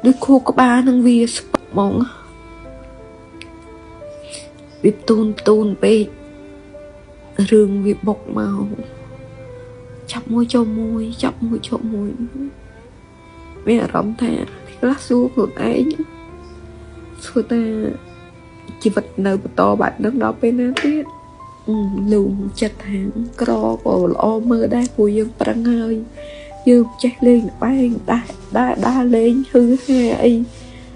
đôi cô có ba năng vi mong việc tôn bê rừng việc bọc màu chọc môi cho môi mẹ rõm thà thì lát xuống một ấy nhá xua ta chỉ vật nơi to bạn đứng đó bên đó tiết lùm chặt hàng cro của lo mơ đai của dương prang hơi dương chạy lên bay đa lên hư hai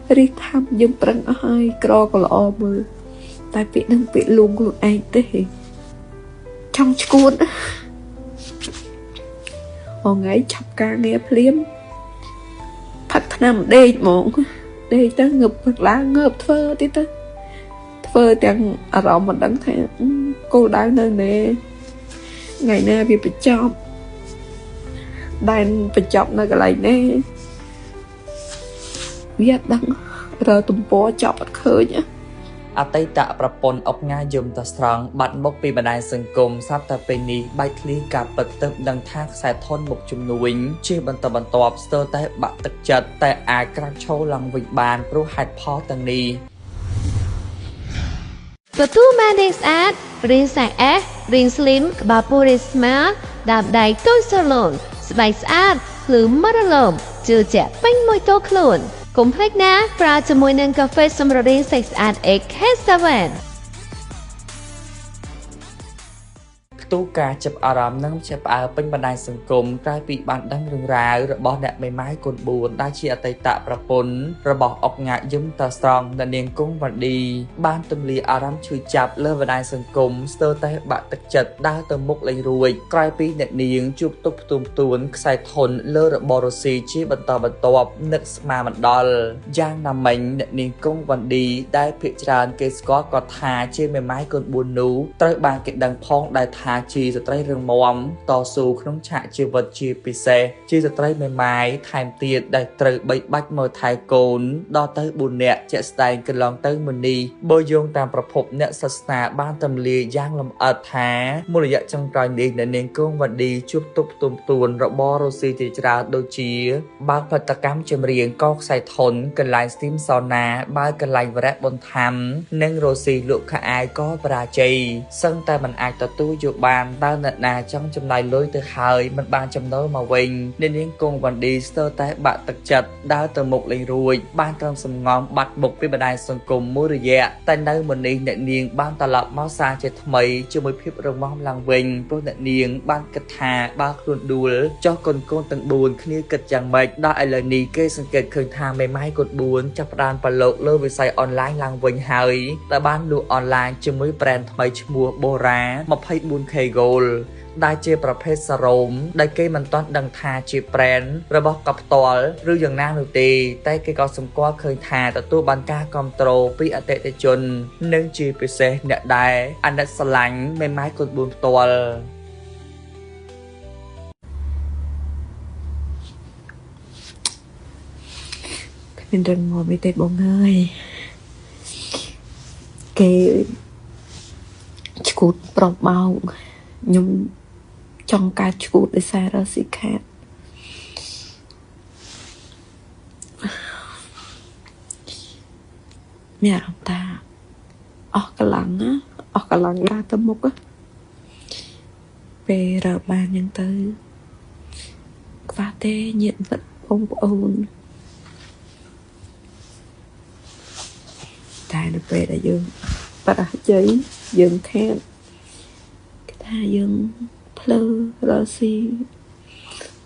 đi thăm dương prang hơi cro của lo mơ tại vì đang bị luôn của anh thế trong cuốn họ ngay chọc ca nghe liếm phát nằm đây mộng đây ta ngập lá ngập thơ tí ta thơ chẳng ở đó mà đắng thẻ cô đang nơi nè ngày nay vì phải chọc đang phải chọc nơi cái này nè viết đắng rồi tụm bó chọc bắt khơi nhá អតីតប្រពន្ធអុកញ៉ាយមតស្រង់បាត់មកពីបណ្ដាញសង្គមស្រាប់តែពេលនេះបែកធ្លាយការពិតទៅដឹងថាខ្សែធនមុខជំនួញជាបន្តបន្ទាប់ស្ទើរតែបាក់ទឹកចិត្តតែអាចក្រាបឈរឡើងវិញបានព្រោះហេតុផលទាំងនេះ Betul manis ad, ring sang ring slim, bapuri smart, đạp đáy tôi salon, spice ad, lử maralom, chưa trẻ bánh môi tô khluồn. Cùng khách ná, pra cho môi nâng cà phê xâm rô ring sex ad egg K7. ទូការចាប់អារម្មណ៍នឹងចាប់ផ្អើពេញបណ្ដាញសង្គមក្រោយពីបានដឹងរឿងរ៉ាវរបស់អ្នកមេម៉ាយកូន4ដែលជាអតីតប្រពន្ធរបស់អុកញ៉ាយឹមតាស្រង់នៅនាងគង់វណ្ឌីបានទម្លាអារម្មណ៍ឈឺចាប់លើបណ្ដាញសង្គមស្ទើរតែបាក់ទឹកចិត្តដើរទៅមុខលេងរួចក្រោយពីអ្នកនាងជួបទុកផ្ទួនខ្សែធនលើរបបរុស្ស៊ីជាបន្តបន្ទាប់នឹកស្មានមិនដល់យ៉ាងណាមិញអ្នកនាងគង់វណ្ឌីដែលភាគច្រើនគេស្គាល់គាត់ថាជាមេម៉ាយកូន4នោះត្រូវបានគេដឹងផងដែលថាជាស្ត្រីរឹងមាំតស៊ូក្នុងឆាកជីវិតជាពិសេសជាស្ត្រីមេម៉ាយថែមទៀតដែលត្រូវបីបាច់មើលថែកូនដល់ទៅ4នាក់ជាក់ស្ដែងកន្លងទៅមុននេះបើយោងតាមប្រភពអ្នកសាសនាបានទម្លាយយ៉ាងលម្អិតថាមូលរយៈចុងក្រោយនេះអ្នកនាងគង់វណ្ឌីជួបទុកផ្ទួនរបបរុស្ស៊ីជាច្រើនដូចជាបើកផលិតកម្មចម្រៀងកខ្សែធនកន្លែងស្ទីមសោណាបើកន្លែងវរៈបន្ថែមនិងរុស្ស៊ីលក់ខោអាវក៏បរាជ័យសឹងតែមិនអាចទទួលយកបានតើអ្នកណាចង់ចំណាយលុយទៅហើយមិនបានចំណូលមកវិញអ្នកនាងគង់វណ្ឌីស្ទើរតែបាក់ទឹកចិត្តដើរទៅមុខលេងរួចបានត្រឹមសំងំបាត់មុខពីបណ្ដាញសង្គមមួយរយៈតែនៅមុននេះអ្នកនាងបានត្រឡប់មកសារជាថ្មីជាមួយភាពរឹងមាំឡើងវិញព្រោះអ្នកនាងបានគិតថាបើខ្លួនដួលចុះកូនទាំង4គ្នាគិតយ៉ាងម៉េចដល់ឥឡូវនេះគេសង្កេតឃើញថាមេម៉ាយកូន4ចាប់ផ្ដើមប្រឡូកលើវិស័យអនឡាញឡើងវិញហើយដែលបានលក់អនឡាញជាមួយ brand ថ្មីឈ្មោះ Bora 24K Gold ដែលជាប្រភេទសារ៉ូមដែលគេមិនទាន់ដឹងថាជា brand របស់កផ្ទាល់ឬយ៉ាងណានោះទេតែគេក៏សម្គាល់ឃើញថាទទួលបានការគាំទ្រពីអតិថិជននិងជាពិសេសអ្នកដែលអាណិតស្រឡាញ់មេម៉ាយកូន4ផ្ទាល់មានរឹងមាំមិនទេបងអើយគេឈួតប្រំបោកខ្ញុំចង់កើតឈួតដោយសាររស់ស៊ីខាតមានអារម្មណ៍ថាអស់កម្លាំងណាអស់កម្លាំងដើរទៅមុខពេលរើបានយ៉ាងទៅខ្វះទេញាតិមិត្តបងប្អូនតែនៅពេលដែលយើងបរាជ័យយើងខាតគេថាយើងភ្លើរស់ស៊ី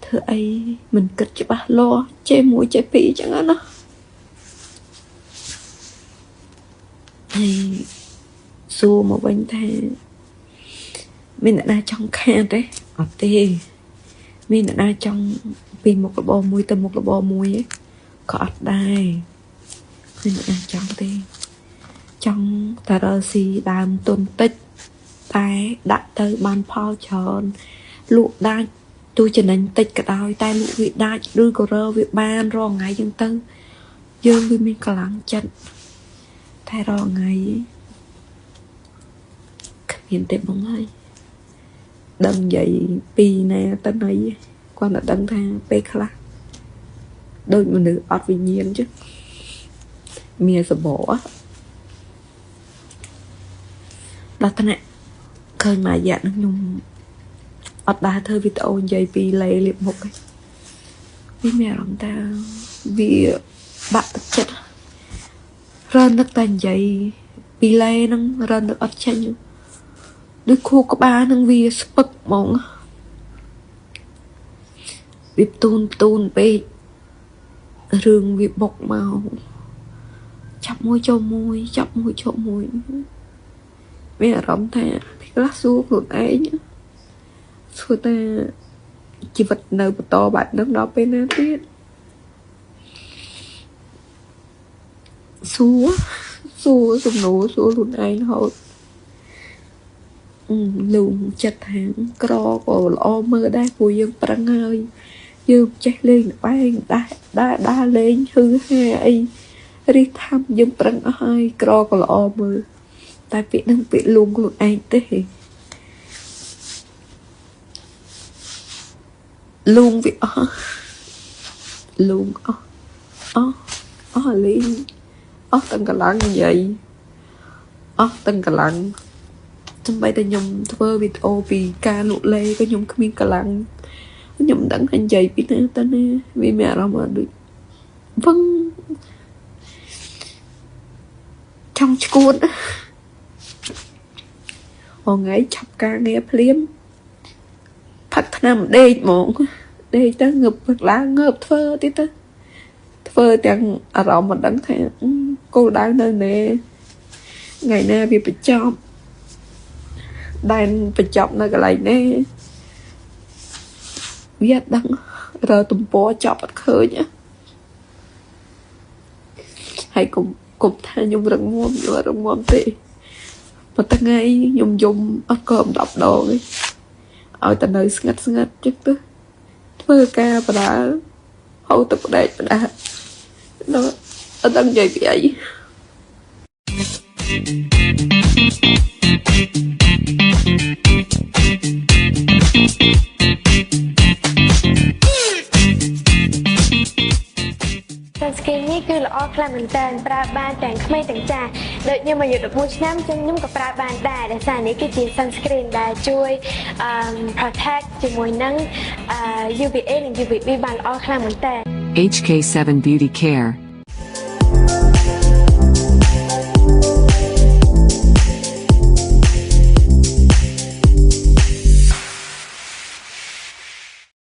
ធ្វើអីមិនគិតច្បាស់លាស់ចេះមួយចេះពីរចឹងណាហើយសួរមកវិញថាមានអ្នកណាចង់ខាតទេអត់ទេមានអ្នកណាចង់ពីមុខរបរមួយទៅមុខរបរមួយក៏អត់ដែរមានអ្នកណាចង់ទេចង់តារស៊ីដើមទុនតិចតែដាក់ទៅបានផលច្រើនលក់ដាច់ទូចំណេញតិចក៏ដោយតែលក់វាដាច់ឬក៏រើវាបានរងថ្ងៃចឹងទៅយើងវាមានកម្លាំងចិត្តតែរងថ្ងៃគ្មានទេបងហើយដឹងនិយាយពីណាទៅណីគាត់តែដឹងថាពេលខ្លះ đôi mà nữ ọt vì nhiên chứ mìa sờ bỏ đó thân ạ khơi mà dạ nó nhung ọt đá thơ vì tao dây vì lệ liệp một ấy vì mẹ lòng ta vì bạn tất chất rơn đất tàn dây vì lệ nâng rơn đất ọt chanh đôi khu có ba nâng vì spuk mong vì tôn bê rương vì bọc màu chọc môi cho môi mẹ rõm ta thì lá xuống luôn ấy nhá xua ta chỉ vật nơi một to bạn nước đó bên á tiết xua dùng nổ xua luôn ấy nó hột luôn chặt hàng cro của lo mơ đai của dương prang ơi dương chạy lên bay đa lên hư hai đi thăm dương prang ơi cro của lo mơ tại vì đang bị luôn anh thế luôn vì luôn liên từng cả lăng như vậy từng cả lăng trong bay ta nhung thơ vì ô vì ca lụ lê có nhung miếng cả lăng nhung đắng hành dày biết nữa ta nè vì mẹ đâu mà được vâng trong cuốn ngày chọc ca nghe phim phát nằm đây mộng đây ta ngập lá ngợp thơ tí ta thơ chẳng rõ mà đắng thẻ cô đang nơi nè ngày nay bị chọc đang bị chọc nơi cái này nè biết đắng rồi tụm bó chọc bắt khơi nhá hãy cùng thay nhung rừng muôn tị mà ta ngay nhung dùng ớt cơm đọc đồ ấy ở ta nơi ngắt chứ tức thơ ca và đã hậu tập đẹp và đã nó ở đang dậy bị ấy Sunscreen នេះគឺល្អខ្លាំងមែនទែនប្រើបានទាំងក្មេងទាំងចាស់ដូចខ្ញុំអាយុ11ឆ្នាំចឹងខ្ញុំក៏ប្រើបានដែរដោយសារនេះគឺជា sunscreen ដែលជួយ protect ជាមួយនឹង UVA និង UVB បានល្អខ្លាំងមែនទែន HK7 Beauty Care